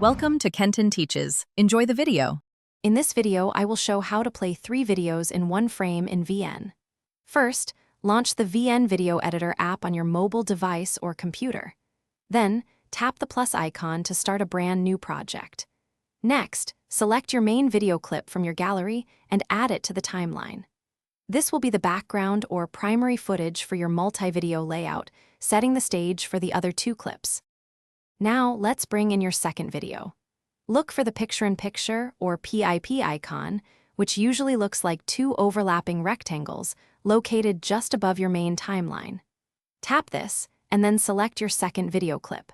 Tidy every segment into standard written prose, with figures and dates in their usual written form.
Welcome to Kenton Teaches. Enjoy the video. In this video, I will show how to play 3 videos in one frame in VN. First, launch the VN Video Editor app on your mobile device or computer. Then, tap the plus icon to start a brand new project. Next, select your main video clip from your gallery and add it to the timeline. This will be the background or primary footage for your multi-video layout, setting the stage for the other 2 clips. Now, let's bring in your second video. Look for the picture-in-picture or PIP icon, which usually looks like 2 overlapping rectangles located just above your main timeline. Tap this, and then select your second video clip.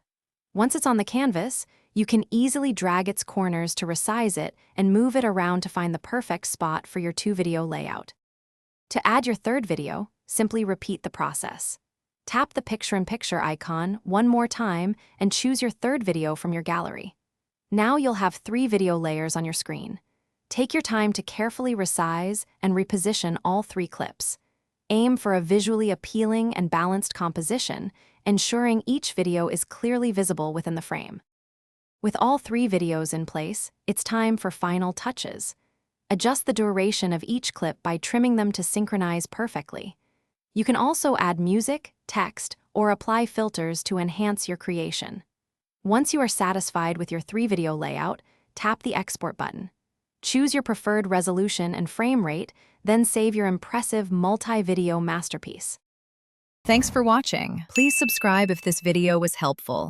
Once it's on the canvas, you can easily drag its corners to resize it and move it around to find the perfect spot for your 2-video layout. To add your third video, simply repeat the process. Tap the picture-in-picture icon one more time and choose your third video from your gallery. Now you'll have 3 video layers on your screen. Take your time to carefully resize and reposition all 3 clips. Aim for a visually appealing and balanced composition, ensuring each video is clearly visible within the frame. With all 3 videos in place, it's time for final touches. Adjust the duration of each clip by trimming them to synchronize perfectly. You can also add music, text, or apply filters to enhance your creation. Once you are satisfied with your 3-video layout, tap the Export button. Choose your preferred resolution and frame rate, then save your impressive multi-video masterpiece. Thanks for watching. Please subscribe if this video was helpful.